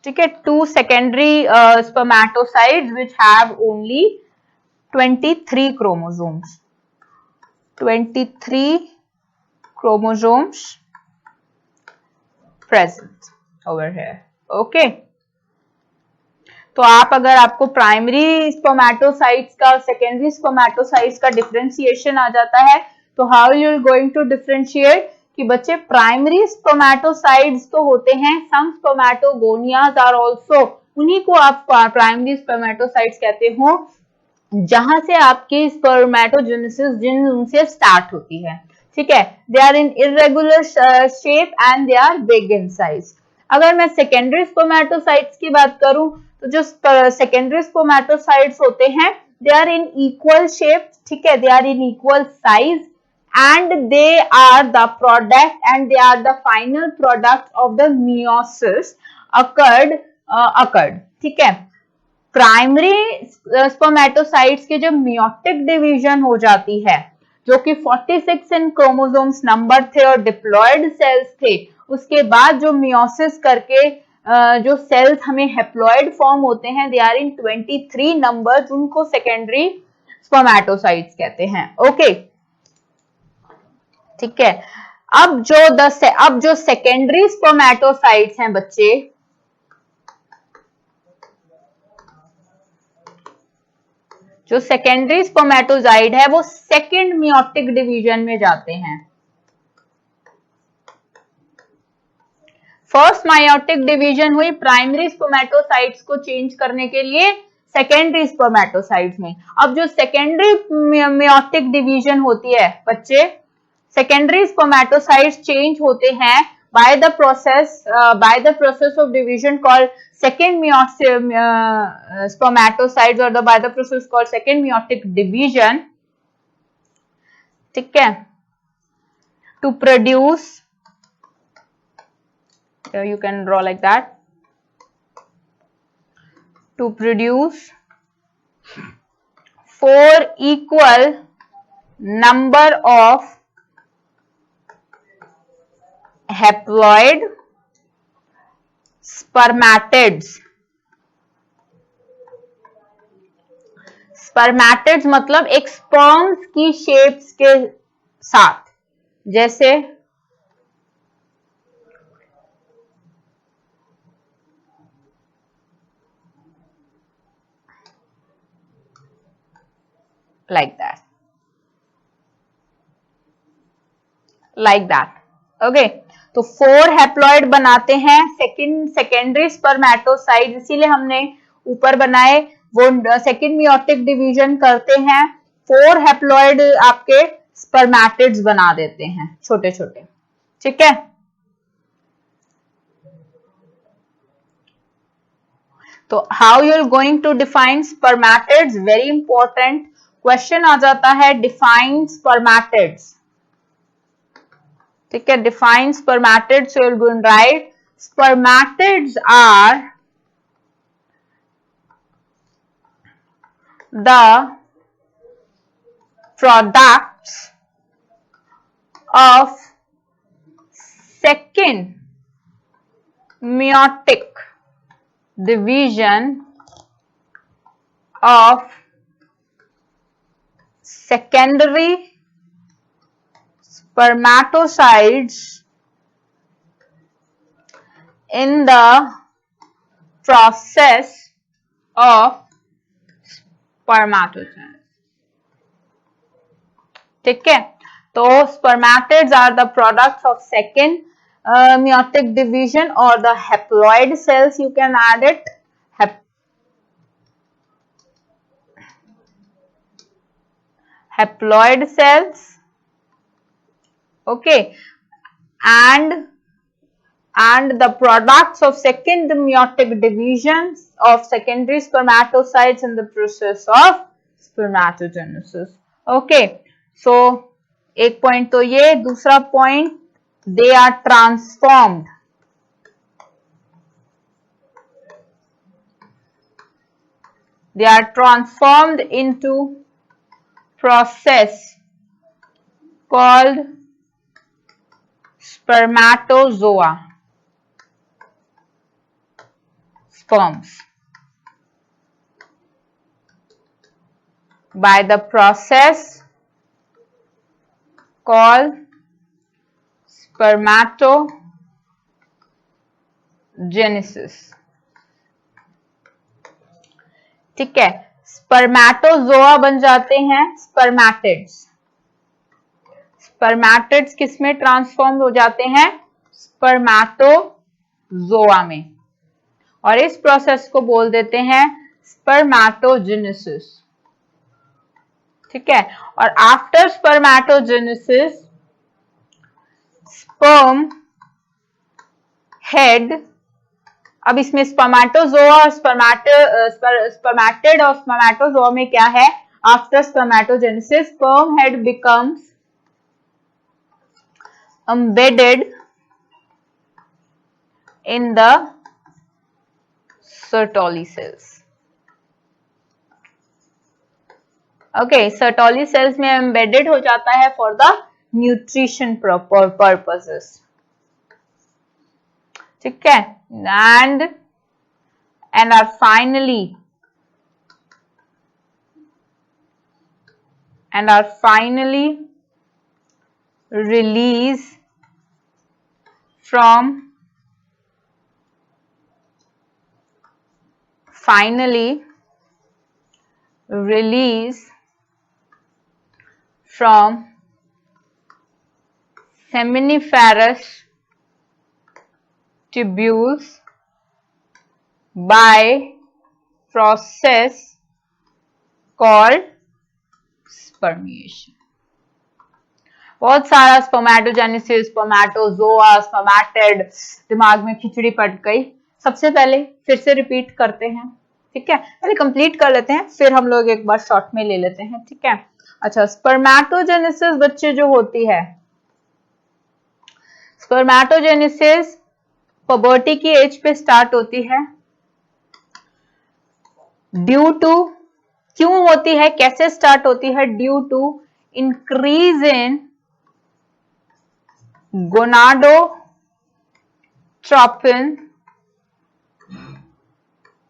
ठीक है, two secondary spermatocytes which have only 23 chromosomes, 23 chromosomes present over here. Okay, तो आप अगर आपको primary spermatocytes का और सेकेंडरी स्पर्मेटोसाइट्स का डिफरेंशिएशन आ जाता है, तो how you are going to differentiate कि बच्चे प्राइमरी स्पर्मेटोसाइट्स तो होते हैं, सम स्पर्मेटोगोनियाज आर आल्सो, उन्हीं को आप प्राइमरी स्पर्मेटोसाइट्स कहते हो, जहां से आपकी स्पर्मेटोजेनेसिस जिन उनसे स्टार्ट होती है, ठीक है। They are in irregular shape and they are big in size. अगर मैं सेकेंडरी स्पर्मेटोसाइट्स की बात करूं तो जो सेकेंडरी स्पर्मेटोसाइट्स होते हैं they are in equal shape, ठीक है, they are in equal size and they are the product and they are the final product of the meiosis occurred, ठीक है। प्राइमरी स्पर्मेटोसाइट्स के जब मियोटिक डिवीजन हो जाती है, जो कि 46 इन क्रोमोसोम्स नंबर थे और डिप्लॉयड सेल्स थे, उसके बाद जो मियोसिस करके जो सेल्स हमें हेप्लॉयड फॉर्म होते हैं, दे आर इन 23 नंबर्स, उनको सेकेंडरी स्पर्मेटोसाइट्स कहते हैं। ओके, ठीक है। अब जो सेकेंडरी स्पर्मेटोसाइट्स हैं बच्चे, जो सेकेंडरी स्पर्मेटोजाइड है वो सेकेंड मियोटिक डिवीजन में जाते हैं। फर्स्ट मायोटिक डिवीजन हुई प्राइमरी स्पर्मेटोसाइट्स को चेंज करने के लिए सेकेंडरी स्पर्मेटोसाइट्स में। अब जो सेकेंडरी मियोटिक डिवीजन होती है बच्चे, सेकेंडरी स्पर्मेटोसाइट्स चेंज होते हैं by the process of division called second spermatocytes or by the process called second meiotic division, ठीक है, to produce, you can draw like that, to produce 4 equal number of haploid spermatids। Spermatids मतलब एक sperms की shapes के साथ, जैसे like that, okay. तो 4 haploid बनाते हैं सेकेंडरी स्पर्मेटोसाइड, इसीलिए हमने ऊपर बनाए, वो सेकेंड मियोटिक डिवीजन करते हैं, 4 हैप्लॉइड आपके स्पर्मेटिड्स बना देते हैं छोटे छोटे, ठीक है। तो how you are going to define spermatids, very important question आ जाता है, डिफाइन स्पर्मेटिड्स, ठीक है। Define spermatids, you are going to write spermatids are the products of second meiotic division of secondary spermatocytes in the process of spermatogenesis, ठीक है। तो spermatids are the products of second meiotic division or the haploid cells, you can add it, haploid cells, okay, and the products of second meiotic divisions of secondary spermatocytes in the process of spermatogenesis, okay। So एक point तो ये, दूसरा point, they are transformed, into process called spermatozoa, sperms, by the process called spermatogenesis, ठीक है। Spermatozoa बन जाते हैं spermatids, spermatids किसमें ट्रांसफॉर्म हो जाते हैं, स्पर्मेटोजोआ में, और इस प्रोसेस को बोल देते हैं स्पर्मेटोजेनेसिस, ठीक है। और आफ्टर स्पर्मेटोजेनेसिस स्पर्म हेड, अब इसमें स्पर्मेटोजोआ और स्पर्मेटिड और स्पर्मेटोजोआ में क्या है, after spermatogenesis sperm head becomes embedded in the Sertoli cells, okay, Sertoli cells में embedded हो जाता है for the nutrition purposes, ठीक है, and are finally release from release from seminiferous tubules by process called spermiation. बहुत सारा spermatogenesis, spermatozoa, spermatid, दिमाग में खिचड़ी पड़ गई। सबसे पहले फिर से रिपीट करते हैं, ठीक है, पहले कंप्लीट कर लेते हैं, फिर हम लोग एक बार शॉर्ट में ले लेते हैं, ठीक है। अच्छा, स्पर्मेटोजेनेसिस बच्चे जो होती है, स्पर्मेटोजेनेसिस पबर्टी की एज पे स्टार्ट होती है। ड्यू टू, क्यों होती है, कैसे स्टार्ट होती है? Due to increase in gonadotropin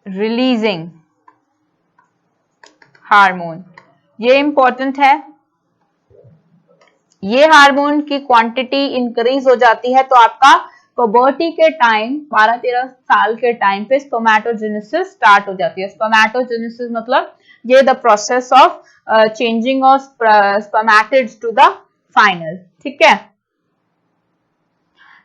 releasing hormone. ये इंपॉर्टेंट है, ये हार्मोन की क्वांटिटी इंक्रीज हो जाती है तो आपका पबर्टी के टाइम 12-13 साल के टाइम पे स्पर्मेटोजेनेसिस स्टार्ट हो जाती है। स्पर्मेटोजेनेसिस मतलब ये the process of changing of spermatids to the final, ठीक है।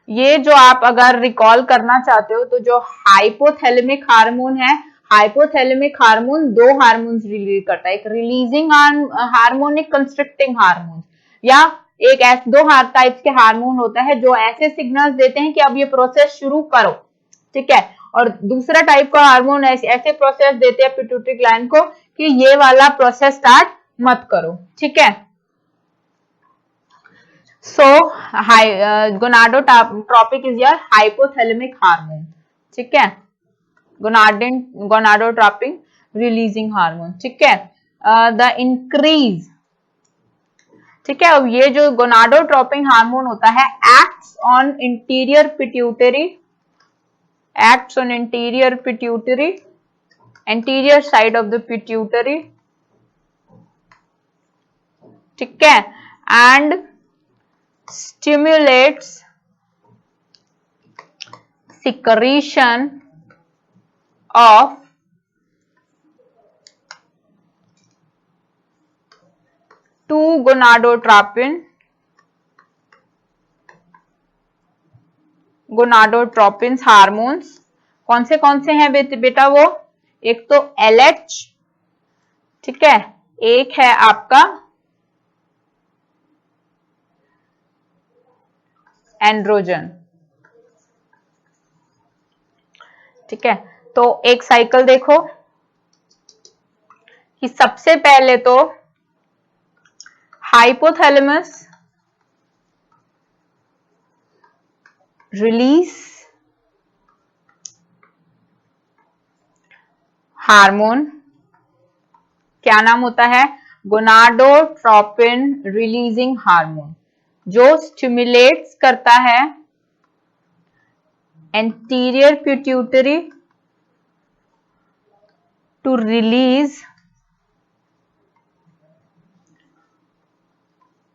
ये जो आप अगर रिकॉल करना चाहते हो तो जो हाइपोथैलेमिक हार्मोन है, हाइपोथैलेमिक हार्मोन दो हार्मोन्स रिलीज करता है, एक रिलीजिंग हार्मोन, एक कंस्ट्रिक्टिंग हार्मोन, या एक ऐसे दो टाइप्स के हार्मोन होता है जो ऐसे सिग्नल्स देते हैं कि अब ये प्रोसेस शुरू करो, ठीक है। और दूसरा टाइप का हार्मोन ऐसे प्रोसेस देते हैं पिट्यूटरी ग्लैंड को कि ये वाला प्रोसेस स्टार्ट मत करो, ठीक है। So gonadotropic is your hypothalamic hormone, ठीक है, गोनाडोट्रोपिक रिलीजिंग हार्मोन, ठीक है। द इंक्रीज, ठीक है, अब ये जो गोनाडोट्रोपिक हार्मोन होता है acts on interior pituitary, acts on interior pituitary, anterior side of the pituitary, ठीक है, and stimulates secretion of two gonadotropins hormones. कौन से हैं बेटा वो? एक तो LH, ठीक है, एक है आपका एंड्रोजन, ठीक है। तो एक साइकिल देखो कि सबसे पहले तो हाइपोथैलेमस रिलीज हार्मोन, क्या नाम होता है? गोनाडोट्रोपिन रिलीजिंग हार्मोन, जो स्टिमुलेट्स करता है anterior pituitary to release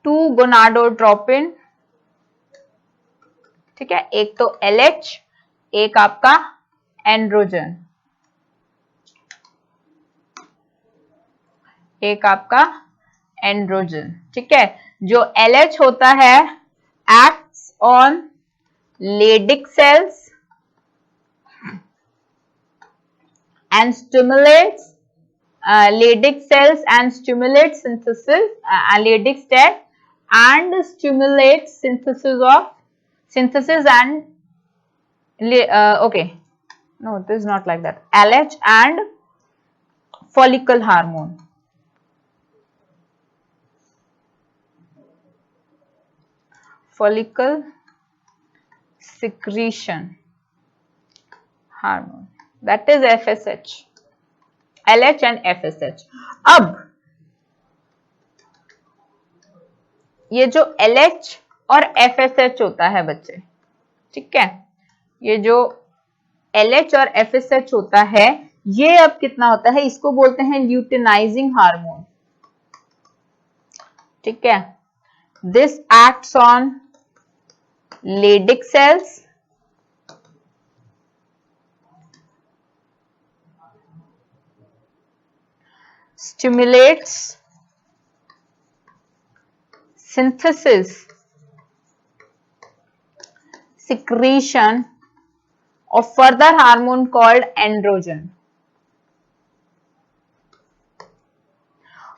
to gonadotropin, ठीक है, एक तो LH, एक आपका एंड्रोजन, एक आपका एंड्रोजन, ठीक है। जो LH होता है acts on Leydig cells and stimulates Leydig cells and stimulates synthesis, Leydig state and stimulates synthesis and okay, no, this is not like that. LH and follicle hormone, follicle secretion hormone, that is FSH, LH and FSH। अब ये जो LH और FSH होता है बच्चे, ठीक है, ये जो LH और FSH होता है, ये अब कितना होता है? इसको बोलते हैं ल्यूटिनाइजिंग हार्मोन, ठीक है। This acts on Leydig cells stimulates synthesis, secretion of further hormone called androgen.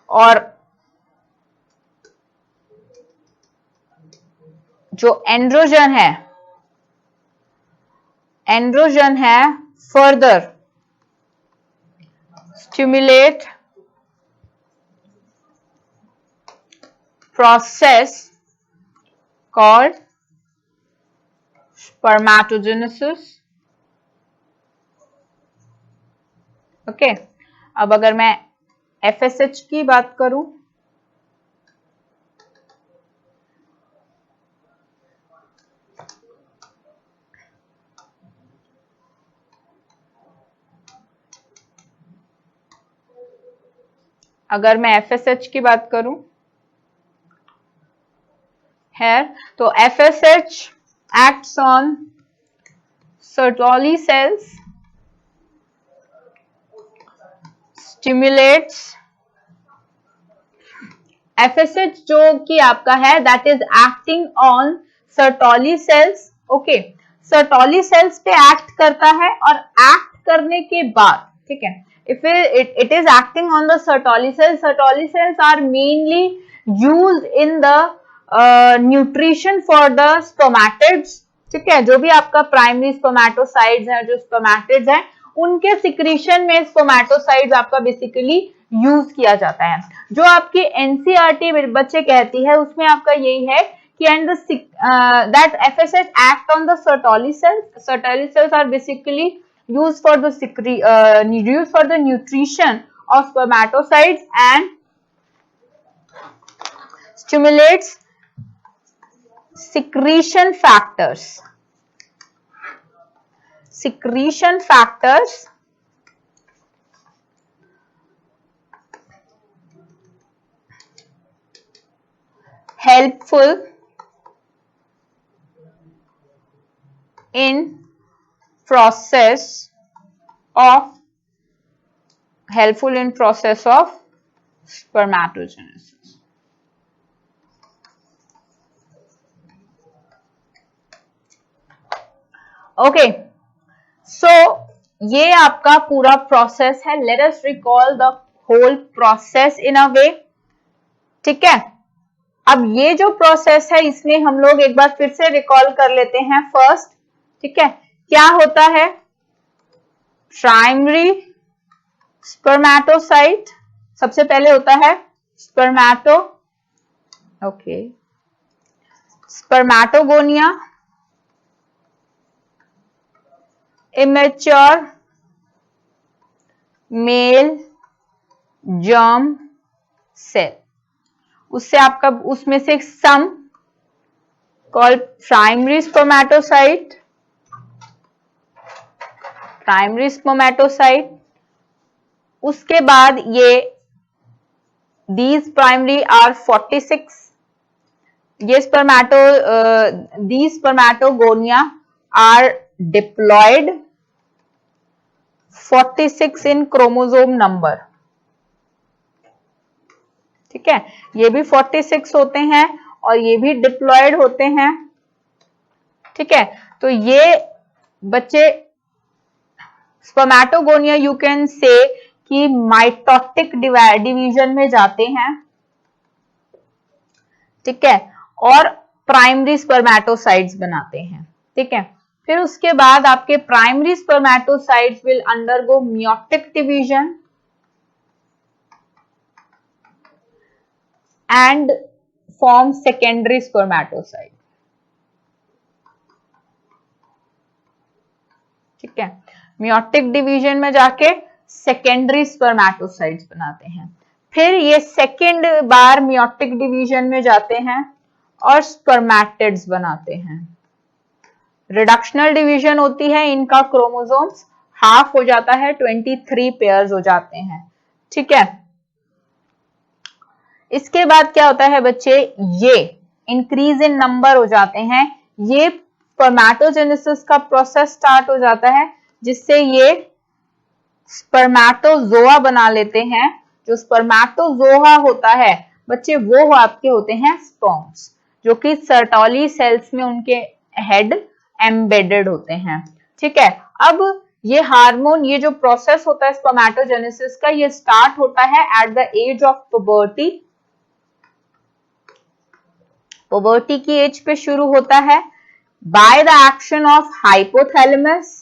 और जो एंड्रोजन है further stimulate process called spermatogenesis. Okay, अब अगर मैं FSH की बात करूं, है तो FSH acts on Sertoli cells, stimulates FSH जो कि आपका है that is acting on Sertoli cells. Okay, Sertoli cells पे एक्ट करता है और एक्ट करने के बाद, ठीक है, if it is acting on the Sertoli cells are mainly used in the nutrition for the spermatids, ठीक है, जो भी आपका प्राइमरी स्पर्मेटोसाइड्स हैं, जो स्पर्मेटिड्स हैं, उनके सिक्रीशन में स्पर्मेटोसाइड्स आपका बेसिकली यूज किया जाता है। जो आपकी एनसीईआरटी बच्चे कहती है उसमें आपका यही है कि and that FSH act on the Sertoli cells are basically used for the nutrition of spermatocytes and stimulates secretion factors helpful in process of spermatogenesis. Okay, so ये आपका पूरा प्रोसेस है। Let us recall the whole process in a way, ठीक है। अब ये जो process है इसमें हम लोग एक बार फिर से रिकॉल कर लेते हैं फर्स्ट, ठीक है। क्या होता है, प्राइमरी स्पर्मेटोसाइट सबसे पहले होता है spermatogonia, immature male germ cell, उससे आपका उसमें से सम कॉल्ड प्राइमरी स्पर्मेटोसाइट। उसके बाद ये these primary are 46, ये these spermatogonia are diploid 46 in chromosome number, ठीक है, ये भी 46 होते हैं और ये भी डिप्लॉयड होते हैं, ठीक है। तो ये बच्चे स्पर्मेटोगोनिया यू कैन से कि माइटोटिक डिवीजन में जाते हैं, ठीक है, और प्राइमरी स्पर्मेटोसाइट्स बनाते हैं, ठीक है। फिर उसके बाद आपके primary spermatocytes will undergo meiotic division and form secondary spermatocyte, ठीक है। मियोटिक डिवीजन में जाके सेकेंडरी स्पर्मेटोसाइट्स बनाते हैं, फिर ये सेकेंड बार मियोटिक डिवीजन में जाते हैं और स्पर्मेटिड्स बनाते हैं। रिडक्शनल डिवीजन होती है इनका, क्रोमोसोम्स हाफ हो जाता है, 23 पेयर्स हो जाते हैं, ठीक है। इसके बाद क्या होता है बच्चे, ये इंक्रीज इन नंबर हो जाते हैं, ये स्पर्मेटोजेनेसिस का प्रोसेस स्टार्ट हो जाता है, जिससे ये स्पर्मेटोजोआ बना लेते हैं, जो स्पर्मेटोजोआ होता है बच्चे वो आपके होते हैं स्पर्म्स, जो कि सर्टोली सेल्स में उनके हेड एम्बेडेड होते हैं। ठीक है, अब ये हार्मोन, ये जो प्रोसेस होता है स्पर्मेटोजेनेसिस का, ये स्टार्ट होता है at the age of puberty. Puberty की एज पे शुरू होता है by the action of hypothalamus.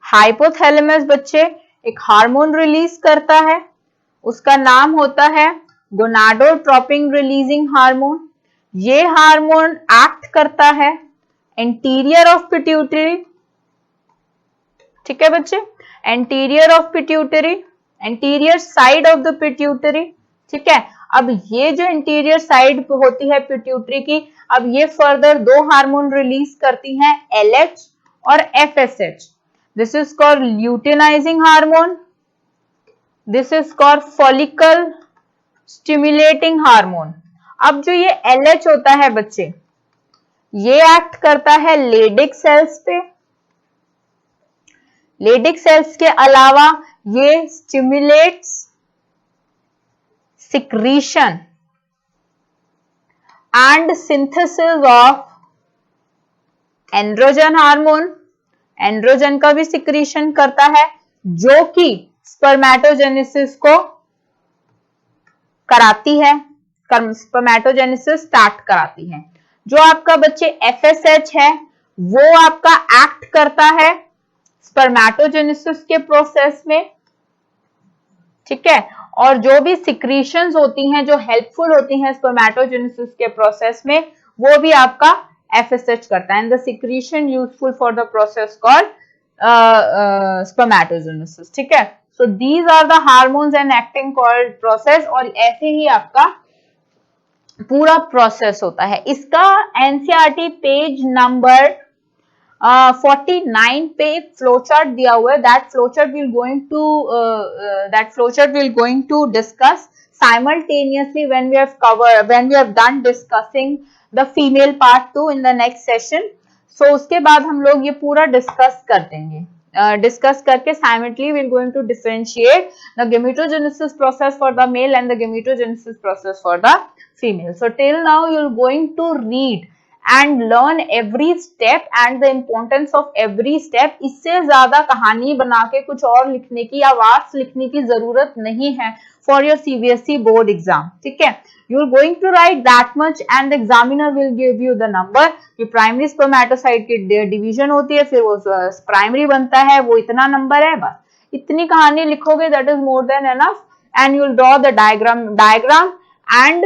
Hypothalamus बच्चे एक हार्मोन रिलीज करता है, उसका नाम होता है गोनाडोट्रोपिन रिलीजिंग हार्मोन। ये हार्मोन एक्ट करता है एंटीरियर ऑफ पिट्यूटरी। ठीक है बच्चे, anterior of pituitary, anterior side of the pituitary. ठीक है, अब ये जो इंटीरियर साइड होती है पिट्यूटरी की, अब ये फर्दर दो हार्मोन रिलीज करती हैं, LH और FSH। This is called luteinizing hormone, this is called follicle stimulating hormone. अब जो ये LH होता है बच्चे, ये एक्ट करता है लेडिक सेल्स पे। लेडिक सेल्स के अलावा ये stimulates secretion and synthesis of androgen hormone. Androgen का भी सिक्रीशन करता है, जो कि स्पर्मेटोजेनेसिस को कराती है, स्पर्मेटोजेनेसिस स्टार्ट कराती है। जो आपका बच्चे FSH है वो आपका एक्ट करता है स्पर्मेटोजेनेसिस के प्रोसेस में। ठीक है, और जो भी सिक्रीशंस होती हैं जो हेल्पफुल होती हैं स्पर्मेटोजेनेसिस के प्रोसेस में, वो भी आपका FSH करता है। And the secretion useful for the process called spermatogenesis. ठीक है, so these are the hormones and acting called process, और ऐसे ही आपका पूरा प्रोसेस होता है। इसका NCERT पेज नंबर 49 पे फ्लोचार्ट दिया हुआ है। That flowchart will going to discuss simultaneously when we have done discussing the female part 2 in the next session. So उसके बाद हम लोग ये पूरा डिस्कस कर देंगे। डिस्कस करके simultaneously we're going to differentiate the gametogenesis process for the male and the gametogenesis process for the female. So till now you're going to read and learn every step and the importance of every step. इससे ज्यादा कहानी बना के कुछ और लिखने की या वार्ड्स लिखने की जरूरत नहीं है for your CBSE board exam. ठीक है, you're going to write that much and the examiner will give you the number कि प्राइमरी स्पर्मेटोसाइट की डिवीजन होती है, फिर वो प्राइमरी बनता है, वो इतना नंबर है, बस इतनी कहानी लिखोगे, that is more than enough, and you'll draw the diagram and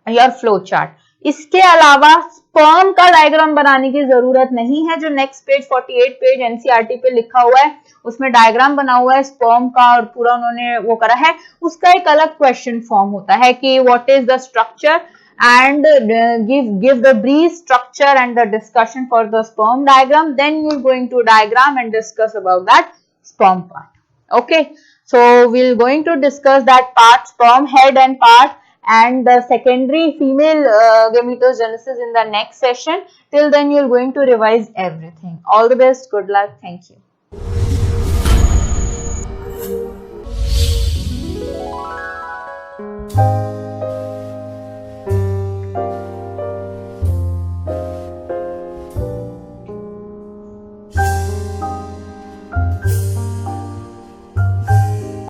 your flow chart. इसके अलावा स्पर्म का डायग्राम बनाने की जरूरत नहीं है। जो नेक्स्ट पेज 48 पेज NCERT पे लिखा हुआ है उसमें डायग्राम बना हुआ है स्पर्म का, और पूरा उन्होंने वो करा है। उसका एक अलग क्वेश्चन फॉर्म होता है कि what is the structure and give the brief structure and the discussion for the sperm diagram. Then you're going to diagram and discuss about that sperm part. Okay, so we're going to discuss that part, sperm head and part, and the secondary female gametogenesis in the next session. Till then you're going to revise everything. All the best, good luck, thank you.